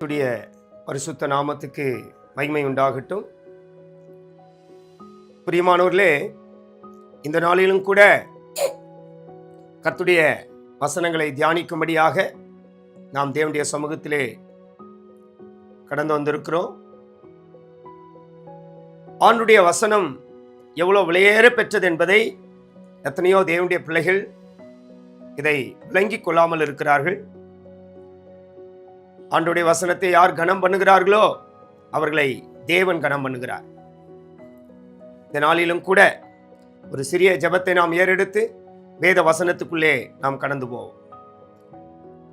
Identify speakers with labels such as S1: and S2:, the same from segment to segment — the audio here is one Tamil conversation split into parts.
S1: கர்த்தருடைய பரிசுத்த நாமத்துக்கு மகிமை உண்டாகட்டும். பிரியமானவர்களே, இந்த நாளிலும் கூட கர்த்தருடைய வசனங்களை தியானிக்கும்படியாக நாம் தேவனுடைய சமூகத்திலே கடந்து வந்திருக்கிறோம். ஆண்டுடைய வசனம் எவ்வளவு விலையேற பெற்றது என்பதை எத்தனையோ தேவனுடைய பிள்ளைகள் இதை விளங்கிக் கொள்ளாமல் இருக்கிறார்கள். ஆண்டுடைய வசனத்தை யார் கனம் பண்ணுகிறார்களோ அவர்களை தேவன் கனம் பண்ணுகிறார். இந்த நாளிலும் கூட ஒரு சிறிய ஜெபத்தை நாம் ஏறெடுத்து வேத வசனத்துக்குள்ளே நாம் கடந்து போவோம்.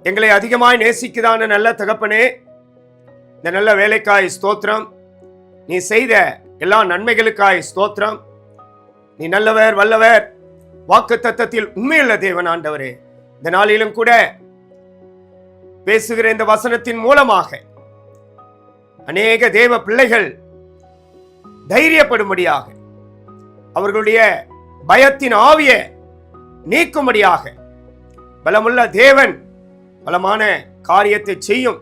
S1: எங்களை அதிகமாய் நேசிக்குதான நல்ல தகப்பனே, இந்த நல்ல வேலைக்காய் ஸ்தோத்திரம். நீ செய்த எல்லா நன்மைகளுக்காய் ஸ்தோத்திரம். நீ நல்லவர், வல்லவர், வாக்கு தத்தத்தில் உண்மையுள்ள தேவன் ஆண்டவரே. இந்த நாளிலும் கூட பேசுகிற இந்த வசனத்தின் மூலமாக அநேக தேவ பிள்ளைகள் தைரியப்படும்படியாக, அவர்களுடைய பயத்தின் ஆவியை நீக்கும்படியாக பலமுள்ள தேவன் பலமான காரியத்தை செய்யும்.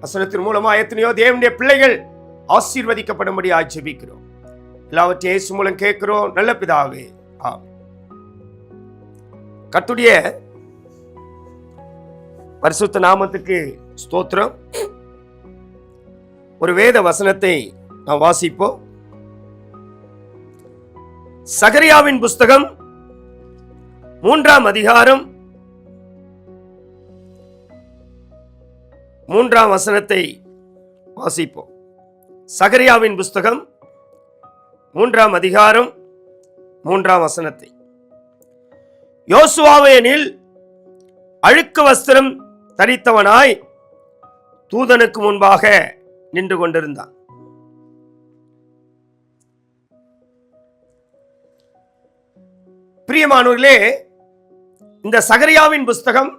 S1: வசனத்தின் மூலமா எத்தனையோ தேவனுடைய பிள்ளைகள் ஆசீர்வதிக்கப்படும்படியாக ஜெபிக்கிறோம். எல்லாவற்றையும் இயேசு மூலம் கேட்கிறோம் நல்ல பிதாவே, ஆமென். கர்த்தருடைய பரிசுத்த நாமத்துக்கு ஸ்தோத்திரம். ஒரு வேத வசனத்தை நாம் வாசிப்போம். சகரியாவின் புஸ்தகம் 3ஆம் அதிகாரம் 3ஆம் வசனத்தை வாசிப்போம். சகரியாவின் புஸ்தகம் 3ஆம் அதிகாரம் 3ஆம் வசனத்தை. யோசுவாவெனில் அழுக்கு வஸ்திரம் தரித்தவனாய் தூதனுக்கு முன்பாக நின்று கொண்டிருந்தான். பிரியமானவர்களே, இந்த சகரியாவின் புஸ்தகம்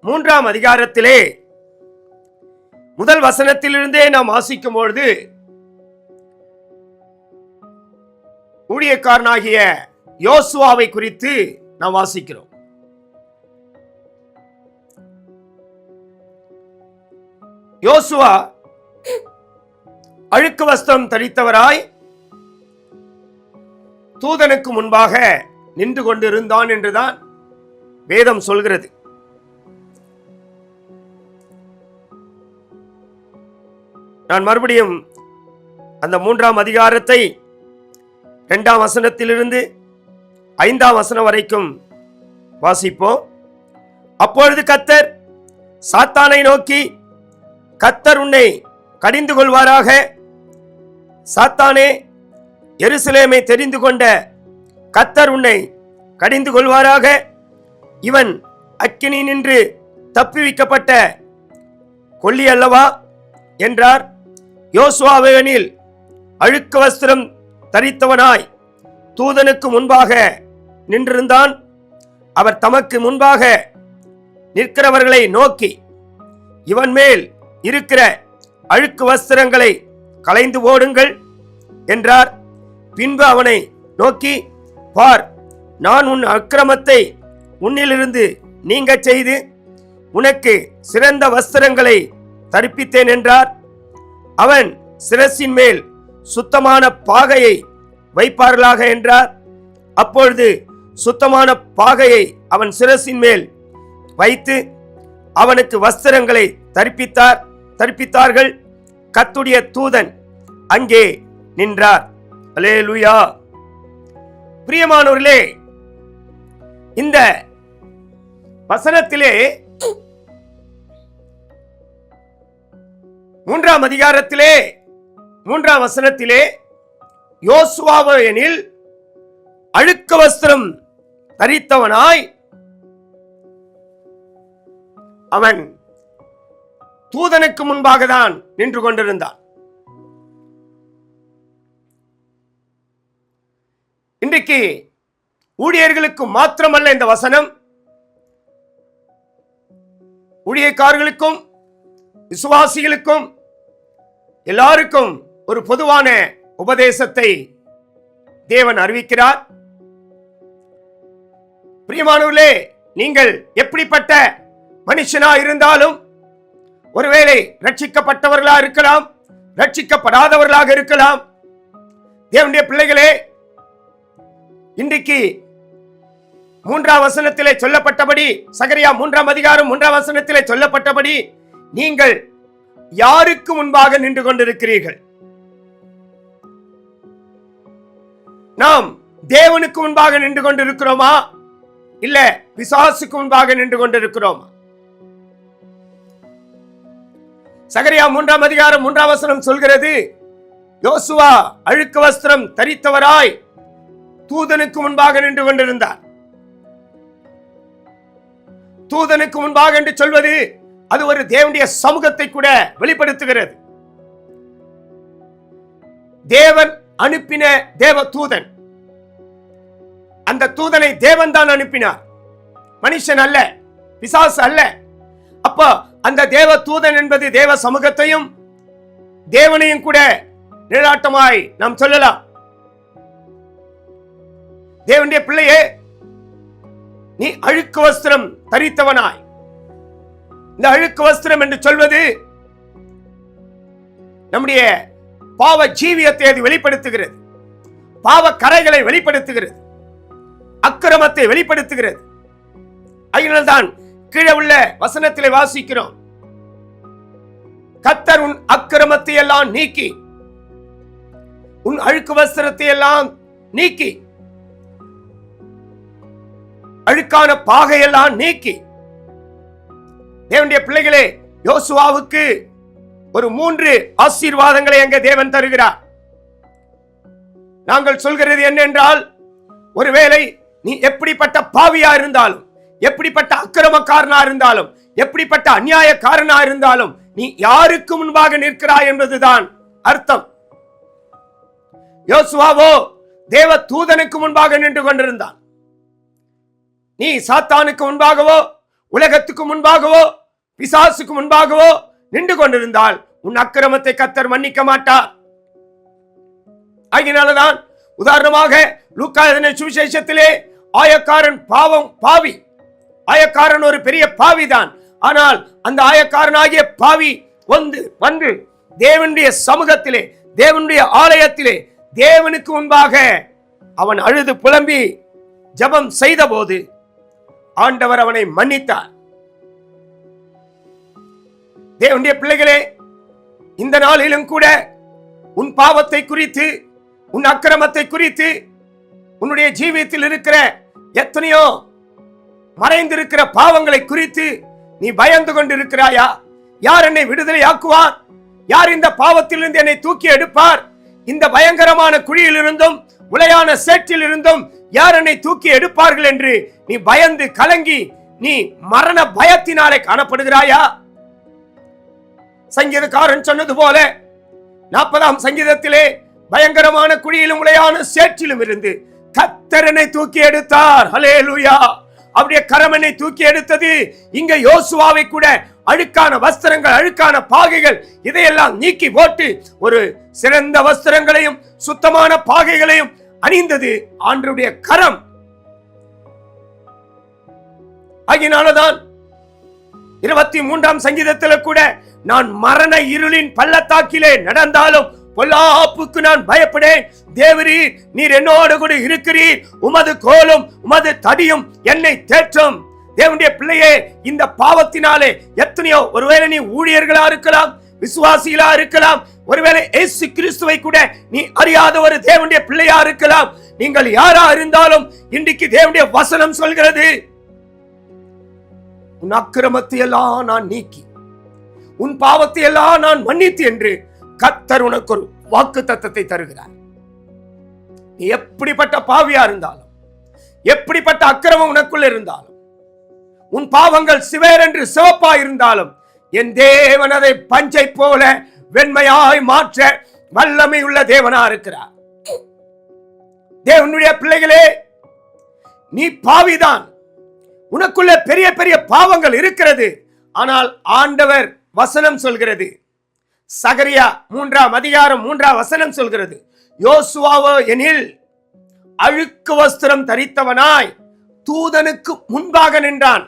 S1: 3ஆம் அதிகாரத்திலே முதல் வசனத்திலிருந்தே நாம் வாசிக்கும் பொழுது ஊழியக்காரனாகிய யோசுவாவை குறித்து நாம் வாசிக்கிறோம். யோசுவா அழுக்கு வஸ்திரம் தரித்தவராய் தூதனுக்கு முன்பாக நின்று கொண்டிருந்தான் என்றுதான் வேதம் சொல்கிறது. நான் மறுபடியும் அந்த 3ஆம் அதிகாரத்தை 2ஆம் வசனத்திலிருந்து 5ஆம் வசனம் வரைக்கும் வாசிப்போம். அப்பொழுது கர்த்தர் சாத்தானை நோக்கி, கர்த்தர் உன்னை கடிந்து கொள்வாராக. சாத்தானே, எருசலேமை தெரிந்து கொண்ட கர்த்தர் உன்னை கடிந்து கொள்வாராக. இவன் அக்கினி நின்று தப்புவிக்கப்பட்ட கொல்லி அல்லவா என்றார். யோசுவாவெனில் அழுக்கு வஸ்திரம் தரித்தவனாய் தூதனுக்கு முன்பாக நின்றிருந்தான். அவர் தமக்கு முன்பாக நிற்கிறவர்களை நோக்கி, இவன் மேல் இருக்கிற அழுக்கு வஸ்திரங்களை களைந்து போடுங்கள் என்றார். பின்பு அவனை நோக்கி, பார், நான் உன் அக்கிரமத்தை உன்னிலிருந்து நீங்க செய்து உனக்கு சிறந்த வஸ்திரங்களை தரிப்பித்தேன் என்றார். அவன் சிரசின் மேல் சுத்தமான பாகையை வைப்பார்களாக என்றார். அப்பொழுது சுத்தமான பாகையை அவன் சிரசின் மேல் வைத்து அவனுக்கு வஸ்திரங்களை தரிப்பித்தார்கள். கர்த்தருடைய தூதன் அங்கே நின்றார். அல்லேலூயா. பிரியமானவர்களே, இந்த வசனத்திலே 3ஆம் அதிகாரத்திலே 3ஆம் வசனத்திலே யோசுவாவெனில் அழுக்கு வஸ்திரம் தரித்தவனாய் அவன் தூதனுக்கு முன்பாக தான் நின்று கொண்டிருந்தான். இன்றைக்கு ஊழியர்களுக்கு மாத்திரமல்ல இந்த வசனம், ஊழியக்காரர்களுக்கும் விசுவாசிகளுக்கும் எல்லாருக்கும் ஒரு பொதுவான உபதேசத்தை தேவன் அறிவிக்கிறார். பிரியமானவர்களே, நீங்கள் எப்படிப்பட்ட மனுஷனா இருந்தாலும் ஒருவேளை ரட்சிக்கப்பட்டவர்களாக இருக்கலாம், ரட்சிக்கப்படாதவர்களாக இருக்கலாம். தேவனுடைய பிள்ளைகளே, இன்றைக்கு 3ஆம் வசனத்திலே சொல்லப்பட்டபடி, சகரியா 3ஆம் அதிகாரம் 3ஆம் வசனத்திலே சொல்லப்பட்டபடி, நீங்கள் யாருக்கு முன்பாக நின்று கொண்டிருக்கிறீர்கள்? நாம் தேவனுக்கு முன்பாக நின்று கொண்டிருக்கிறோமா, இல்ல பிசாசுக்கு முன்பாக நின்று கொண்டிருக்கிறோமா? சகரியா 3ஆம் அதிகாரம் 3ஆம் வசனம் சொல்கிறது, யோசுவா அழுக்கு வஸ்திரம் தரித்தவராய் தூதனுக்கு முன்பாக நின்று கொண்டிருந்தார். தூதனுக்கு முன்பாக என்று சொல்வது அது ஒரு தேவனுடைய சமூகத்தை கூட வெளிப்படுத்துகிறது. தேவன் அனுப்பின தேவ தூதன், அந்த தூதனை தேவன் தான் அனுப்பினார், மனுஷன் அல்ல, பிசாசு அல்ல. அப்ப அந்த தேவ தூதன் என்பது தேவ சமூகத்தையும் தேவனையும் கூட நிழலாட்டமாய் நாம் சொல்லலாம். தேவனுடைய பிள்ளையே, நீ அழுக்கு வஸ்திரம் தரித்தவனாய், இந்த அழுக்கு வஸ்திரம் என்று சொல்வது நம்முடைய பாவ ஜீவியத்தை அது வெளிப்படுத்துகிறது, பாவ கரைகளை வெளிப்படுத்துகிறது, அக்கிரமத்தை வெளிப்படுத்துகிறது. அதனால்தான் கீழே உள்ள வசனத்திலே வாசிக்கிறோம், கர்த்தர் உன் அக்கிரமத்தை எல்லாம் நீக்கி, உன் அழுக்கு வஸ்திரத்தை எல்லாம் நீக்கி, அழுக்கான பாகையெல்லாம் நீக்கி. தேவனுடைய பிள்ளைகளே, யோசுவாவுக்கு ஒரு 3 ஆசீர்வாதங்களை அங்கே தேவன் தருகிறார். நாங்கள் சொல்கிறது என்னென்றால், ஒருவேளை நீ எப்படிப்பட்ட பாவியா இருந்தாலும், எப்படிப்பட்ட அக்கிரமக்காரனா இருந்தாலும், எப்படிப்பட்ட அநியாயக்காரனா இருந்தாலும், நீ யாருக்கு முன்பாக நிற்கிறாய் என்பதுதான் அர்த்தம். யோசுவாவோ தேவ தூதனுக்கு முன்பாக நின்று கொண்டிருந்தான். நீ சாத்தானுக்கு முன்பாகவோ, உலகத்துக்கு முன்பாகவோ, பிசாசுக்கு முன்பாகவோ நின்று கொண்டிருந்தால் உன் அக்கிரமத்தை கர்த்தர் மன்னிக்க மாட்டார். ஆகினால்தான் உதாரணமாக லூக்கா எழுதின சுவிசேஷத்திலே ஆயக்காரன் பாவி, ஆயக்காரன் ஒரு பெரிய பாவிதான். ஆனால் அந்த ஆயக்காரனாகிய பாவி வந்து தேவனுடைய சமூகத்திலே, தேவனுடைய ஆலயத்திலே, தேவனுக்கு முன்பாக அவன் அழுது புலம்பி ஜெபம் செய்த போது ஆண்டவர் அவனை மன்னித்தார். தேவனுடைய பிள்ளைகளே, இந்த நாளிலும் கூட உன் பாவத்தை குறித்து, உன் அக்கிரமத்தை குறித்து, உன்னுடைய ஜீவியத்தில் இருக்கிற எத்தனையோ மறைந்திருக்கிற பாவங்களை குறித்து நீ பயந்து கொண்டிருக்கிறாயா? யார் என்னை விடுதலை ஆக்குவார்? யார் இந்த பாவத்திலிருந்து என்னை தூக்கி எடுப்பார்? இந்த பயங்கரமான குழியிலிருந்தும் உளையான சேற்றில் இருந்தும் யார் என்னை தூக்கி எடுப்பார்கள் என்று நீ பயந்து கலங்கி நீ மரண பயத்தினாலே காணப்படுகிறாயா? சங்கீதக்காரன் சொன்னது போல 40ஆம் சங்கீதத்திலே, பயங்கரமான குழியிலும் உளையான சேற்றிலும் இருந்து கர்த்தர் என்னை தூக்கி எடுத்தார். ஹல்லேலூயா! அவருடைய கரமனை தூக்கி எடுத்தது. இங்க யோசுவாவை கூட அழுக்கான வஸ்திரங்கள், அழுக்கான பாகைகள் இதையெல்லாம் நீக்கி போட்டு ஒரு சிறந்த வஸ்திரங்களையும் சுத்தமான பாகைகளையும் அணிந்தது ஆண்டவருடைய கரம். ஆகினால்தான் 23ஆம் சங்கீதத்தில் கூட, நான் மரண இருளின் பள்ளத்தாக்கிலே நடந்தாலும் பொல்லாப்புக்கு நான் பயப்படேன், தேவரீர் நீர் என்னோடு கூட இருக்கிறீர், உமது கோலும் உமது தடியும் என்னை தேற்றும். தேவனுடைய பிள்ளையே, இந்த பாவத்தினாலே எத்தனையோ, ஒருவேளை நீ ஊழியர்களா இருக்கலாம், விசுவாசிகளா இருக்கலாம், ஒருவேளை இயேசு கிறிஸ்துவை கூட நீ அறியாத ஒரு தேவனுடைய பிள்ளையா இருக்கலாம். நீங்கள் யாரா இருந்தாலும் இன்றைக்கு தேவனுடைய வசனம் சொல்கிறது, உன் அக்கிரமத்தை எல்லாம் நான் நீக்கி, உன் பாவத்தை எல்லாம் நான் மன்னித்து என்று கர்த்தர் உனக்கு ஒரு வாக்கு தத்தத்தை தருகிறார். நீ எப்படிப்பட்ட பாவியா இருந்தாலும், எப்படிப்பட்ட அக்கிரமம் உனக்குள்ள இருந்தாலும், உன் பாவங்கள் சிவேர் என்று சிவப்பா இருந்தாலும், என் தேவன் அதை பஞ்சை போல வெண்மையாய் மாற்ற வல்லமை உள்ள தேவனா இருக்கிறார். தேவனுடைய பிள்ளைகளே, நீ பாவிதான், உனக்குள்ள பெரிய பெரிய பாவங்கள் இருக்கிறது. ஆனால் ஆண்டவர் வசனம் சொல்கிறது, சகரியா 3ஆம் அதிகாரம் 3ஆம் வசனம் சொல்கிறது, யோசுவாவோ எனில் அழுக்கு வஸ்திரம் தரித்தவனாய் தூதனுக்கு முன்பாக நின்றான்.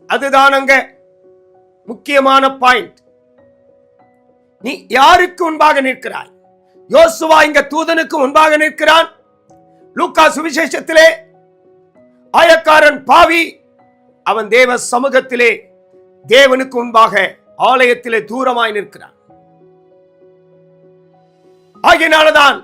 S1: அதுதான் அங்க முக்கியமான பாயிண்ட். நீ யாருக்கு முன்பாக நிற்கிறாய்? யோசுவா இங்க தூதனுக்கு முன்பாக நிற்கிறான். லூக்கா சுவிசேஷத்திலே ஆயக்காரன் பாவி, அவன் தேவ சமூகத்திலே தேவனுக்கு முன்பாக ஆலயத்திலே தூரமாய் நிற்கிறான். ஆகையினால்தான்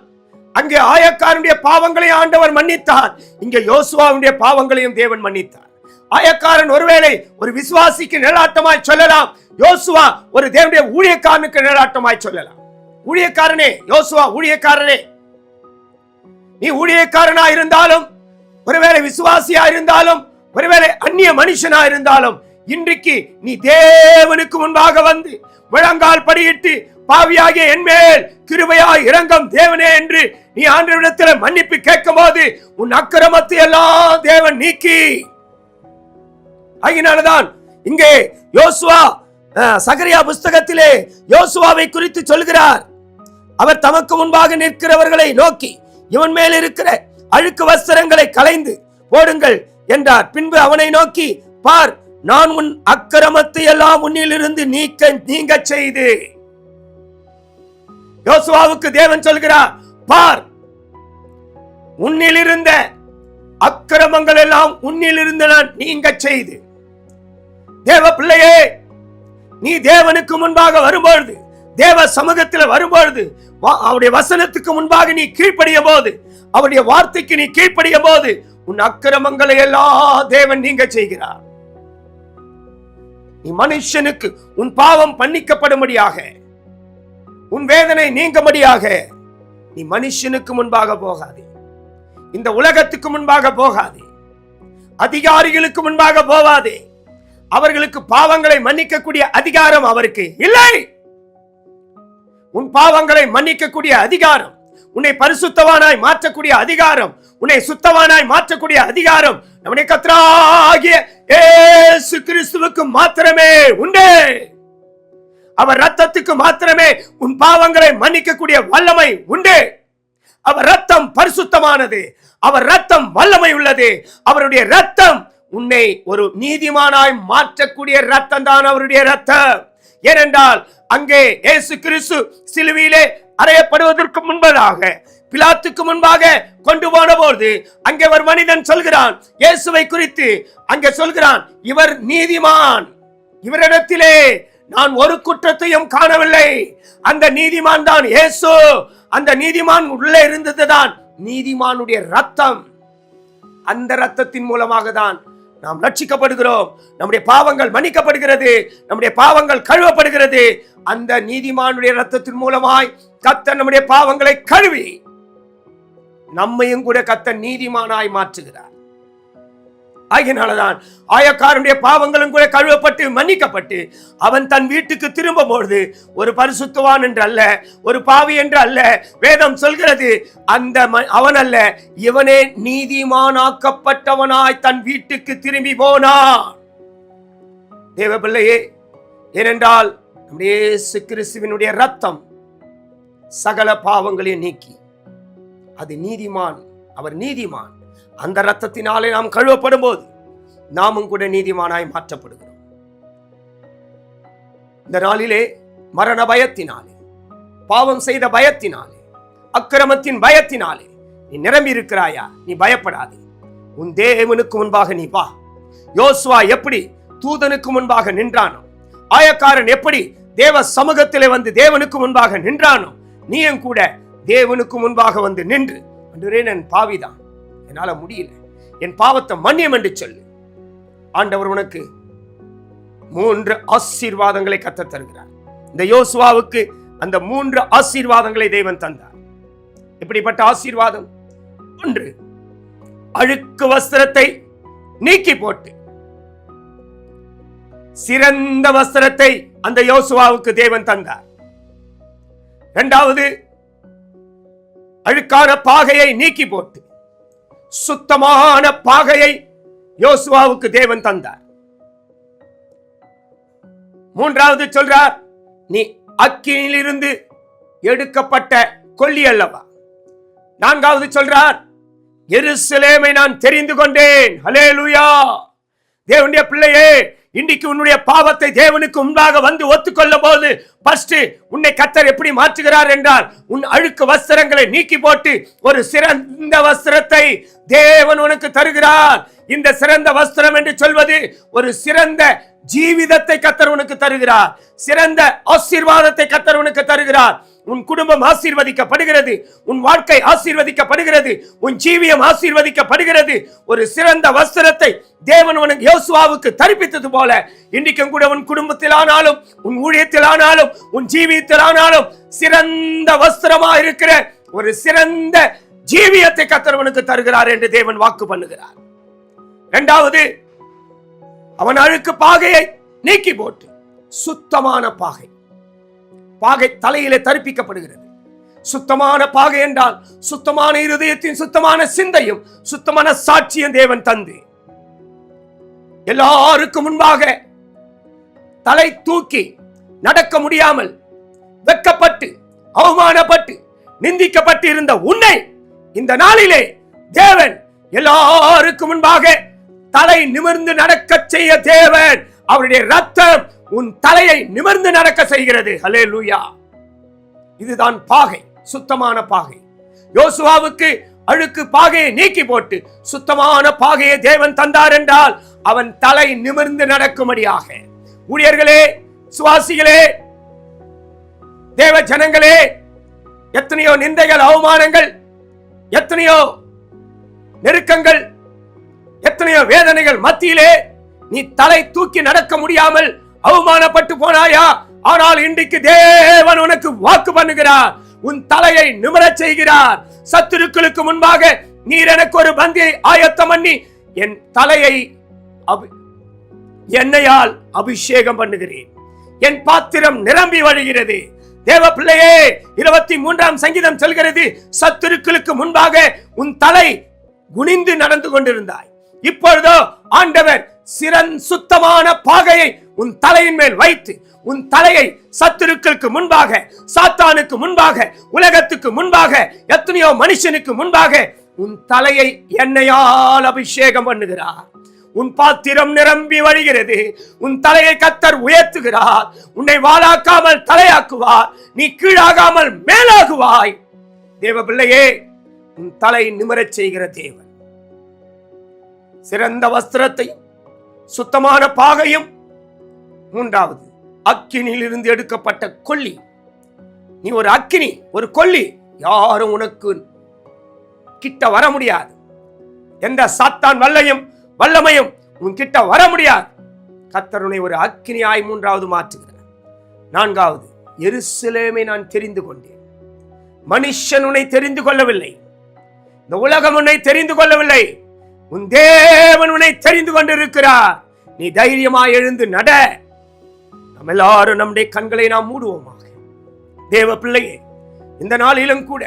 S1: அங்கே ஆயக்காரனுடைய பாவங்களை ஆண்டவர் மன்னித்தார், இங்கே யோசுவாவுடைய பாவங்களையும் தேவன் மன்னித்தார். ஆயக்காரன் ஒருவேளை ஒரு விசுவாசிக்கு நிழலாட்டமாய் சொல்லலாம், யோசுவா ஒரு தேவனுடைய ஊழியக்காரனுக்கு நிழலாட்டமாய் சொல்லலாம். ஊழியக்காரனே, யோசுவா ஊழியக்காரனே, நீ ஊழியக்காரனா இருந்தாலும், ஒருவேளை விசுவாசியா இருந்தாலும், ஒருவேளை அந்நிய மனுஷனா இருந்தாலும், இன்றைக்கு நீ தேவனுக்கு முன்பாக வந்து முழங்கால் படியிட்டு, பாவியாகிய என்மேல் கிருபையாய் இரங்கும் தேவனே என்று நீ ஆண்டவரிடத்தில் மன்னிப்பு கேட்கும் போது உன் அக்கிரமத்தை எல்லாம் தேவன் நீக்கி, ஆகினால்தான் இங்கே யோசுவா சகரியா புஸ்தகத்திலே யோசுவாவை குறித்து சொல்கிறார். அவர் தமக்கு முன்பாக நிற்கிறவர்களை நோக்கி, இவன் மேல் இருக்கிற அழுக்கு வஸ்திரங்களை களைந்து போடுங்கள் என்றார். பின்பு அவனை நோக்கி, பார், நான் உன் அக்கிரமத்தை எல்லாம் உன்னிலிருந்து நீங்க செய்து. யோசுவாவுக்கு தேவன் சொல்கிறார், பார், உன்னிலிருந்த அக்கிரமங்கள் எல்லாம் உன்னிலிருந்து நான் நீங்க செய்து. தேவ பிள்ளையே, நீ தேவனுக்கு முன்பாக வரும்பொழுது, தேவ சமூகத்தில் வரும்பொழுது, அவருடைய வசனத்துக்கு முன்பாக நீ கீழ்ப்படிய போது, அவருடைய வார்த்தைக்கு நீ கீழ்ப்படிய போது, உன் அக்கிரமங்களை எல்லாம் தேவன் நீங்க செய்கிறார். நீ மனுஷனுக்கு உன் பாவம் மன்னிக்கப்படும்படியாக, உன் வேதனை நீங்கும்படியாக நீ மனுஷனுக்கு முன்பாக போகாதே, இந்த உலகத்துக்கு முன்பாக போகாதே, அதிகாரிகளுக்கு முன்பாக போகாதே. அவர்களுக்கு பாவங்களை மன்னிக்கக்கூடிய அதிகாரம் அவருக்கு இல்லை. உன் பாவங்களை மன்னிக்கக்கூடிய அதிகாரம், உன்னை பரிசுத்தவானாய் மாற்றக்கூடிய அதிகாரம், உன்னை சுத்தவானாய் மாற்றக்கூடிய அதிகாரம் நம்முடைய கர்த்தராகிய இயேசு கிறிஸ்துவுக்கு மாத்திரமே உண்டு. அவர் ரத்தத்துக்கு மாத்திரமே உன் பாவங்களை மன்னிக்கக்கூடிய வல்லமை உண்டு. அவர் ரத்தம் பரிசுத்தமானது, அவர் ரத்தம் வல்லமை உள்ளது. அவருடைய ரத்தம் உன்னை ஒரு நீதிமானாய் மாற்றக்கூடிய ரத்தம் தான் அவருடைய ரத்தம். ஏனென்றால் அங்கே இயேசு கிறிஸ்து சிலுவையிலே அறையப்படுவதற்கு முன்பதாக, பிலாத்துக்கு முன்பாக கொண்டு போன போது, அங்கே ஒரு மனிதன் சொல்கிறான், இயேசுவை குறித்து அங்கே சொல்கிறான், இவர் நீதிமான், இவரிடத்திலே நான் ஒரு குற்றத்தையும் காணவில்லை. அந்த நீதிமான் தான் இயேசு. அந்த நீதிமான் உள்ளே இருந்ததுதான் நீதிமானுடைய ரத்தம். அந்த ரத்தத்தின் மூலமாக தான் நாம் ரட்சிக்கப்படுகிறோம். நம்முடைய பாவங்கள் மன்னிக்கப்படுகிறது, நம்முடைய பாவங்கள் கழுவப்படுகிறது. அந்த நீதிமானுடைய ரத்தத்தின் மூலமாய் கர்த்தர் நம்முடைய பாவங்களை கழுவி நம்மையும் கூட கர்த்தர் நீதிமானாய் மாற்றுகிறார். ஆகினால்தான் ஆயக்காரனுடைய பாவங்களும் கூட கழுவப்பட்டு மன்னிக்கப்பட்டு அவன் தன் வீட்டுக்கு திரும்பும் பொழுது ஒரு பரிசுத்தவான் என்று அல்ல, ஒரு பாவி என்று அல்ல, வேதம் சொல்கிறது அந்த அவன் அல்ல, இவனே நீதிமானாக்கப்பட்டவனாய் தன் வீட்டுக்கு திரும்பி போனான். தேவ பிள்ளையே, ஏனென்றால் நம்முடைய இயேசு கிறிஸ்துவினுடைய ரத்தம் சகல பாவங்களையும் நீக்கி, அது நீதிமான், அவர் நீதிமான். அந்த ரத்தத்தினாலே நாம் கழுவப்படும் போது நாமும் கூட நீதிமானாய் மாற்றப்படுகிறோம். இந்த நாளிலே மரண பயத்தினாலே, பாவம் செய்த பயத்தினாலே, அக்கிரமத்தின் பயத்தினாலே நீ நிரம்பி இருக்கிறாயா? நீ பயப்படாதே. உன் தேவனுக்கு முன்பாக நீ வா. யோசுவா எப்படி தூதனுக்கு முன்பாக நின்றானோ, ஆயக்காரன் எப்படி தேவ சமூகத்திலே வந்து தேவனுக்கு முன்பாக நின்றானோ, நீயும் கூட தேவனுக்கு முன்பாக வந்து நின்று, அன்றுவரே நான் பாவிதான், என்னால முடியல, என் பாவத்தை மன்னியும் என்று சொல்லு. ஆண்டவர் உனக்கு 3 ஆசீர்வாதங்களை கர்த்தர் தருகிறார். இந்த யோசுவாவுக்கு அந்த 3 ஆசீர்வாதங்களை தேவன் தந்தார். எப்படிப்பட்ட ஆசீர்வாதம்? 1, அழுக்கு வஸ்திரத்தை நீக்கி போட்டு சிறந்த வஸ்திரத்தை அந்த யோசுவாவுக்கு தேவன் தந்தார். 2வது, அழுக்கான பாகையை நீக்கி போட்டு சுத்தமான பாகையை யோசுவாவுக்கு தேவன் தந்தார். 3வது சொல்றார், நீ அக்கினியிலிருந்து எடுக்கப்பட்ட கொல்லி அல்லவா. 4வது சொல்றார், எருசலேமை நான் தெரிந்து கொண்டேன். ஹல்லேலூயா. தேவனுடைய பிள்ளையே, இன்றைக்கு உன்னுடைய பாவத்தை தேவனுக்கு முன்பாக வந்து ஒத்துக்கொள்ளும் போது ஃபர்ஸ்ட் உன்னை கர்த்தர் எப்படி மாற்றுகிறார் என்றால், உன் அழுக்கு வஸ்திரங்களை நீக்கி போட்டு ஒரு சிறந்த வஸ்திரத்தை தேவன் உனக்கு தருகிறார். இந்த சிறந்த வஸ்திரம் என்று சொல்வது ஒரு சிறந்த ஜீவிதத்தை கர்த்தர் உனக்கு தருகிறார். சிறந்த ஆசீர்வாதத்தை கர்த்தர் உனக்கு தருகிறார். உன் குடும்பம் ஆசீர்வதிக்கப்படுகிறது, உன் வாழ்க்கை ஆசீர்வதிக்கப்படுகிறது, உன் ஜீவியம் ஆசீர்வதிக்கப்படுகிறது. ஒரு சிறந்த வஸ்திரத்தை தேவன் உனக்கு யோசுவாவுக்கு தரிப்பித்தது போல இன்றைக்கும் கூட உன் குடும்பத்திலானாலும், உன் ஊழியத்திலானாலும், உன் ஜீவியத்திலானாலும் சிறந்த வஸ்திரமா இருக்கிற ஒரு சிறந்த ஜீவியத்தை கர்த்தர் உனக்கு தருகிறார் என்று தேவன் வாக்கு பண்ணுகிறார். இரண்டாவது, அவன் அழுக்கு பாகையை நீக்கி போட்டு சுத்தமான பாகை. பாகை தலையிலே தரிப்பிக்கப்படுகிறது. சுத்தமான பாகை என்றால் சுத்தமான இருதயத்தின் சுத்தமான சிந்தையும் சுத்தமான சாட்சியும் தேவன் தந்து எல்லாருக்கும் முன்பாக தலை தூக்கி நடக்க முடியாமல் வெட்கப்பட்டு அவமானப்பட்டு நிந்திக்கப்பட்டு இருந்த உன்னை இந்த நாளிலே தேவன் எல்லாருக்கும் முன்பாக தலை நிமிர்ந்து நடக்க செய்ய தேவன் அவருடைய ரத்தம் உன் தலையை நிமிர்ந்து நடக்க செய்கிறது. ஹல்லேலூயா. இதுதான் பாகை, சுத்தமான பாகை. யோசுவாவுக்கு அழுக்கு பாகையை நீக்கி போட்டு சுத்தமான பாகையை தேவன் தந்தார் என்றால் அவன் தலை நிமிர்ந்து நடக்கும்படியாக. ஊழியர்களே, சுவாசிகளே, தேவ ஜனங்களே, எத்தனையோ நிந்தைகள், அவமானங்கள், எத்தனையோ நெருக்கங்கள், எத்தனையோ வேதனைகள் மத்தியிலே நீ தலை தூக்கி நடக்க முடியாமல் அவமானப்பட்டு போனாயா? ஆனால் இன்றைக்கு தேவன் உனக்கு வாக்கு பண்ணுகிறார், உன் தலையை நிமிரச் செய்கிறார். சத்துருக்களுக்கு முன்பாக நீர் எனக்கு ஒரு பந்தியை ஆயத்தம் பண்ணி என் தலையை எண்ணெயால் அபிஷேகம் பண்ணுகிறேன், என் பாத்திரம் நிரம்பி வழிகிறது. தேவ பிள்ளையே, 23ஆம் சங்கீதம் சொல்கிறது, சத்துருக்களுக்கு முன்பாக உன் தலை குனிந்து நடந்து கொண்டிருந்தாய். இப்பொழுதோ ஆண்டவர் சுத்தமான பாகையை உன் தலையின் மேல் வைத்து உன் தலையை சத்துருக்களுக்கு முன்பாக, சாத்தானுக்கு முன்பாக, உலகத்துக்கு முன்பாக, எத்தனையோ மனுஷனுக்கு முன்பாக உன் தலையை எண்ணெயால் அபிஷேகம் பண்ணுகிறார். உன் பாத்திரம் நிரம்பி வழிகிறது. உன் தலையை கர்த்தர் உயர்த்துகிறார். உன்னை வாளாக்காமல் தலையாக்குவார். நீ கீழாகாமல் மேலாகுவாய். தேவ பிள்ளையே, உன் தலை நிமிரச் செய்கிற தேவன் சிறந்த வஸ்திரத்தையும் சுத்தமான பாகையும். மூன்றாவது, அக்கினியில் இருந்து எடுக்கப்பட்ட கொல்லி. நீ ஒரு அக்கினி, ஒரு கொல்லி. யாரும் உனக்கு கிட்ட வர முடியாது. எந்த சாத்தான் வல்லமையும் உன் கிட்ட வர முடியாது. கர்த்தர் உன்னை ஒரு அக்கினியாய் மூன்றாவது மாற்றுகிறார். நான்காவது, எருசலேமை நான் தெரிந்து கொண்டேன். மனுஷன் உன்னை தெரிந்து கொள்ளவில்லை, இந்த உலகம் உன்னை தெரிந்து கொள்ளவில்லை, உன் தேவன் உன்னை தெரிந்து கொண்டிருக்கிறார். நீ தைரியமாய் எழுந்து நட. நம்ம எல்லாரும் நம்முடைய கண்களை நாம் மூடுவோமாக. தேவ பிள்ளையே, இந்த நாளிலும் கூட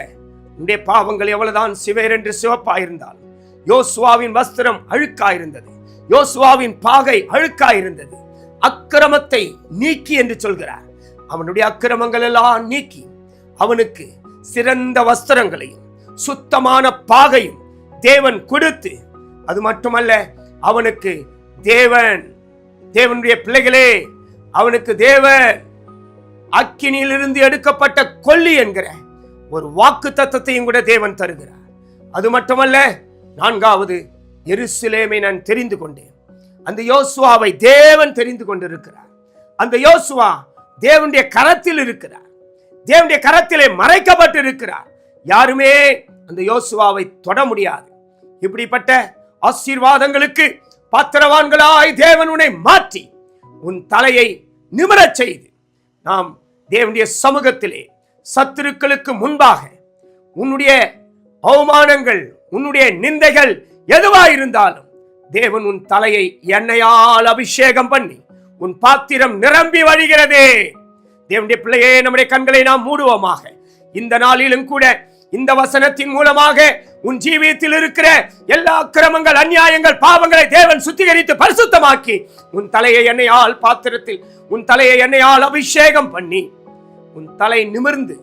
S1: உன்னுடைய பாவங்கள் எவ்வளவுதான் சிவேர் என்று சிவப்பாயிருந்தால், யோசுவாவின் வஸ்திரம் அழுக்காயிருந்தது, யோசுவாவின் பாகை அழுக்காயிருந்தது. அக்கிரமத்தை நீக்கி என்று சொல்கிறார். அவனுடைய அக்கிரமங்கள் எல்லாம் நீக்கி அவனுக்கு சிறந்த வஸ்திரங்களையும் சுத்தமான பாகையும் தேவன் கொடுத்து, அது மட்டுமல்ல, அவனுக்கு தேவனுடைய பிள்ளைகளே, அவனுக்கு தேவன் அக்கினியிலிருந்து எடுக்கப்பட்ட கொல்லி என்கிற ஒரு வாக்கு தத்தத்தையும் கூட தேவன் தருகிறார். அது மட்டுமல்ல, நான்காவது, எருசலேமை நான் தெரிந்து கொண்டேன். அந்த யோசுவாவை தேவன் தெரிந்து கொண்டிருக்கிறார். அந்த யோசுவா தேவனுடைய கரத்தில் இருக்கிறார். தேவனுடைய கரத்திலே மறைக்கப்பட்டு இருக்கிறார். யாருமே அந்த யோசுவாவை தொட முடியாது. இப்படிப்பட்ட ஆசீர்வாதங்களுக்கு பாத்திரவான்களாய் தேவன் உன்னை மாற்றி உன் தலையை நிமிரச் செய்து நாம் தேவனுடைய சமூகத்திலே சத்துருக்களுக்கு முன்பாக உன்னுடைய அவமானங்கள், உன்னுடைய நிந்தைகள் எதுவாயிருந்தாலும் தேவன் உன் தலையை எண்ணெயால் அபிஷேகம் பண்ணி உன் பாத்திரம் நிரம்பி வழிகிறதே. தேவனுடைய பிள்ளையே, நம்முடைய கண்களை நாம் மூடுவோமாக. இந்த நாளிலும் கூட இந்த வசனத்தின் மூலமாக உன் ஜீவியத்தில் இருக்கிற எல்லா அக்கிரமங்கள், அநியாயங்கள், பாவங்களை தேவன் சுத்திகரித்து பரிசுத்தமாக்கி உன் தலையை எண்ணெயால் பாத்திரத்தில் உன் தலையை எண்ணெயால் அபிஷேகம் பண்ணி உன் தலை நிமிர்ந்து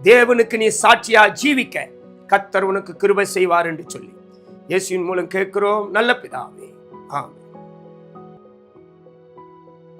S1: தேவனுக்கு நீ சாட்சியா ஜீவிக்க கர்த்தர் உனக்கு கிருபை செய்வார் என்று சொல்லி இயேசுவின் மூலம் கேட்கிறோம் நல்ல பிதாவே, ஆமென்.